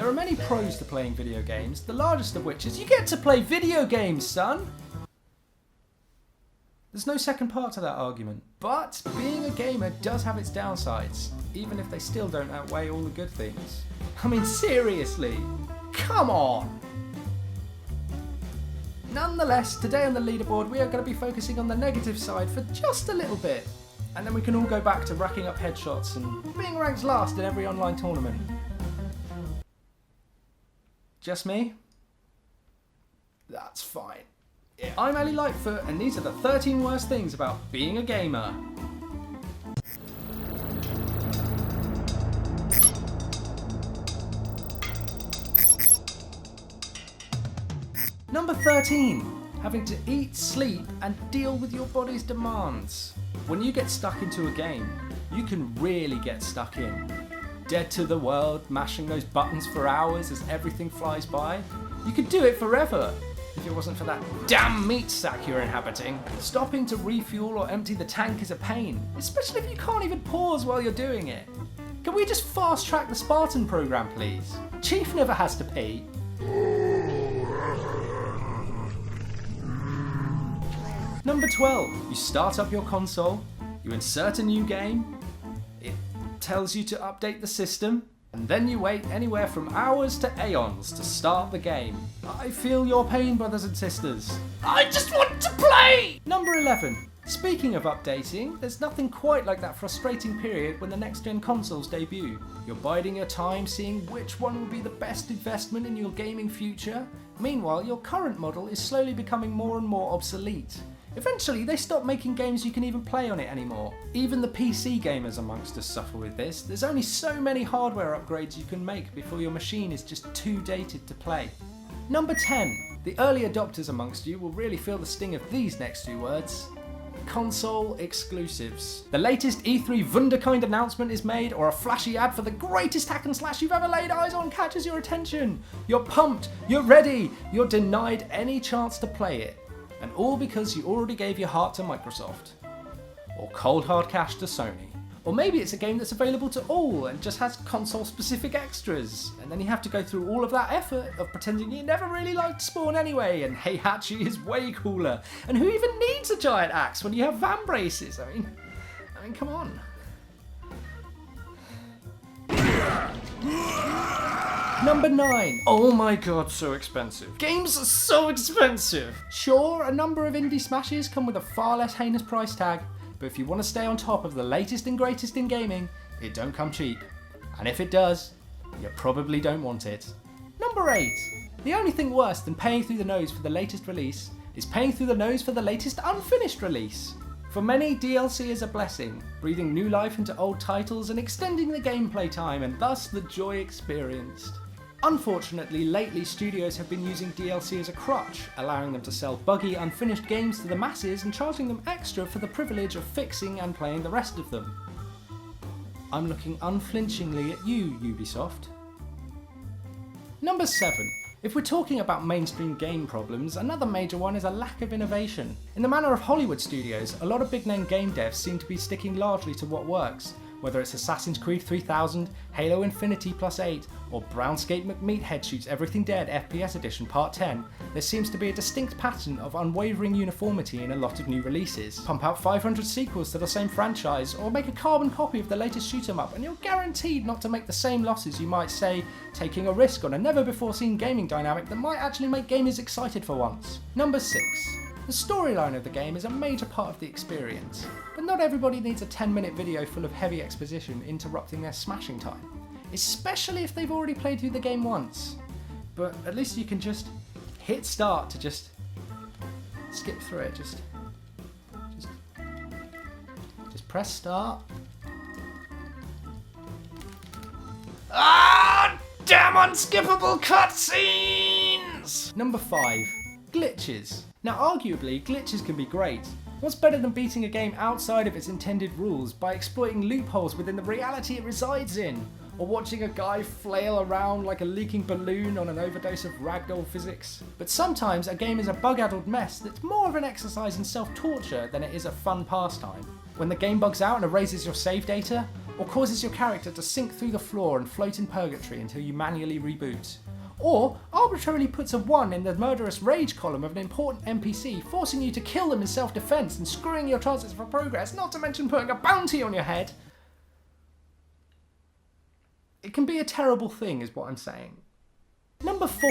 There are many pros to playing video games, the largest of which is you get to play video games, son! There's no second part to that argument, but being a gamer does have its downsides, even if they still don't outweigh all the good things. I mean, seriously, come on! Nonetheless, today on the leaderboard we are going to be focusing on the negative side for just a little bit, and then we can all go back to racking up headshots and being ranked last in every online tournament. Just me? That's fine. Yeah. I'm Ali Lightfoot, and these are the 13 worst things about being a gamer. Number 13. Having to eat, sleep, and deal with your body's demands. When you get stuck into a game, you can really get stuck in. Dead to the world, mashing those buttons for hours as everything flies by. You could do it forever. If it wasn't for that damn meat sack you're inhabiting. Stopping to refuel or empty the tank is a pain, especially if you can't even pause while you're doing it. Can we just fast track the Spartan program, please? Chief never has to pee. Number 12. You start up your console, you insert a new game, it tells you to update the system, and then you wait anywhere from hours to aeons to start the game. I feel your pain, brothers and sisters. I just want to play! Number 11. Speaking of updating, there's nothing quite like that frustrating period when the next-gen consoles debut. You're biding your time, seeing which one will be the best investment in your gaming future. Meanwhile, your current model is slowly becoming more and more obsolete. Eventually, they stop making games you can even play on it anymore. Even the PC gamers amongst us suffer with this. There's only so many hardware upgrades you can make before your machine is just too dated to play. Number 10. The early adopters amongst you will really feel the sting of these next two words. Console exclusives. The latest E3 Wunderkind announcement is made, or a flashy ad for the greatest hack and slash you've ever laid eyes on catches your attention. You're pumped, you're ready, you're denied any chance to play it. And all because you already gave your heart to Microsoft. Or cold hard cash to Sony. Or maybe it's a game that's available to all and just has console specific extras. And then you have to go through all of that effort of pretending you never really liked Spawn anyway, and Heihachi is way cooler. And who even needs a giant axe when you have van braces? I mean, come on. Number 9. Oh my god, so expensive. Games are so expensive. Sure, a number of indie smashes come with a far less heinous price tag, but if you want to stay on top of the latest and greatest in gaming, it don't come cheap. And if it does, you probably don't want it. Number 8. The only thing worse than paying through the nose for the latest release is paying through the nose for the latest unfinished release. For many, DLC is a blessing, breathing new life into old titles and extending the gameplay time and thus the joy experienced. Unfortunately, lately studios have been using DLC as a crutch, allowing them to sell buggy, unfinished games to the masses and charging them extra for the privilege of fixing and playing the rest of them. I'm looking unflinchingly at you, Ubisoft. Number 7. If we're talking about mainstream game problems, another major one is a lack of innovation. In the manner of Hollywood studios, a lot of big-name game devs seem to be sticking largely to what works. Whether it's Assassin's Creed 3000, Halo Infinity +8, or Brownscape McMeathead Shoots Everything Dead FPS Edition Part 10, there seems to be a distinct pattern of unwavering uniformity in a lot of new releases. Pump out 500 sequels to the same franchise, or make a carbon copy of the latest shoot-'em-up, and you're guaranteed not to make the same losses you might, say, taking a risk on a never-before-seen gaming dynamic that might actually make gamers excited for once. Number 6. The storyline of the game is a major part of the experience, but not everybody needs a 10-minute video full of heavy exposition interrupting their smashing time, especially if they've already played through the game once. But at least you can just hit start to just skip through it, just press start. Ah, damn unskippable cutscenes! Number 5. Glitches. Now arguably, glitches can be great. What's better than beating a game outside of its intended rules by exploiting loopholes within the reality it resides in? Or watching a guy flail around like a leaking balloon on an overdose of ragdoll physics? But sometimes a game is a bug-addled mess that's more of an exercise in self-torture than it is a fun pastime. When the game bugs out and erases your save data, or causes your character to sink through the floor and float in purgatory until you manually reboot, or arbitrarily puts a 1 in the murderous rage column of an important NPC, forcing you to kill them in self-defense and screwing your chances for progress, not to mention putting a bounty on your head. It can be a terrible thing, is what I'm saying. Number 4,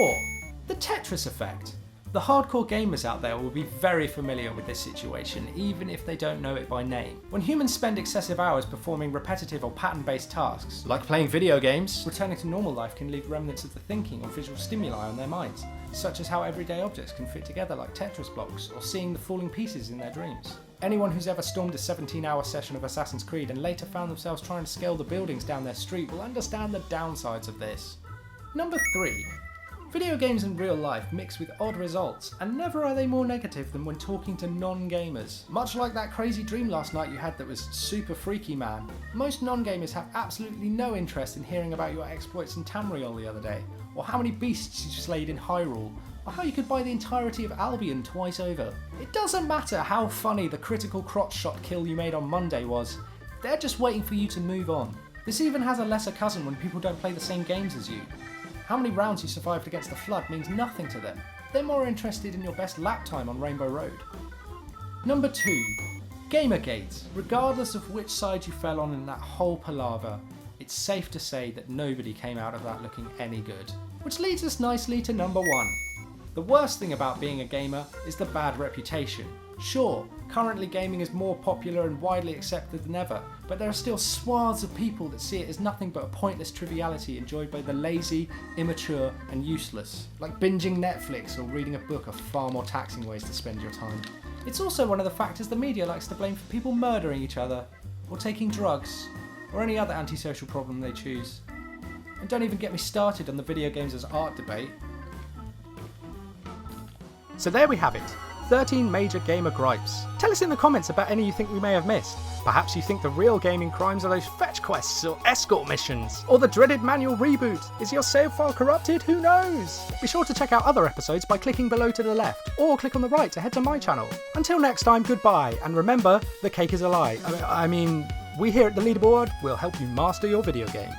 the Tetris Effect. The hardcore gamers out there will be very familiar with this situation, even if they don't know it by name. When humans spend excessive hours performing repetitive or pattern-based tasks, like playing video games, returning to normal life can leave remnants of the thinking or visual stimuli on their minds, such as how everyday objects can fit together like Tetris blocks, or seeing the falling pieces in their dreams. Anyone who's ever stormed a 17-hour session of Assassin's Creed and later found themselves trying to scale the buildings down their street will understand the downsides of this. Number 3. Video games in real life mix with odd results, and never are they more negative than when talking to non-gamers. Much like that crazy dream last night you had that was super freaky, man. Most non-gamers have absolutely no interest in hearing about your exploits in Tamriel the other day, or how many beasts you slayed in Hyrule, or how you could buy the entirety of Albion twice over. It doesn't matter how funny the critical crotch shot kill you made on Monday was, they're just waiting for you to move on. This even has a lesser cousin when people don't play the same games as you. How many rounds you survived against the Flood means nothing to them. They're more interested in your best lap time on Rainbow Road. Number 2. Gamergate. Regardless of which side you fell on in that whole palaver, it's safe to say that nobody came out of that looking any good. Which leads us nicely to number 1. The worst thing about being a gamer is the bad reputation. Sure, currently gaming is more popular and widely accepted than ever, but there are still swaths of people that see it as nothing but a pointless triviality enjoyed by the lazy, immature and useless. Like binging Netflix or reading a book are far more taxing ways to spend your time. It's also one of the factors the media likes to blame for people murdering each other, or taking drugs, or any other antisocial problem they choose. And don't even get me started on the video games as art debate. So there we have it. 13 major gamer gripes. Tell us in the comments about any you think we may have missed. Perhaps you think the real gaming crimes are those fetch quests or escort missions, or the dreaded manual reboot. Is your save file corrupted? Who knows? Be sure to check out other episodes by clicking below to the left, or click on the right to head to my channel. Until next time, goodbye, and remember, the cake is a lie. I mean, we here at the Leaderboard will help you master your video game.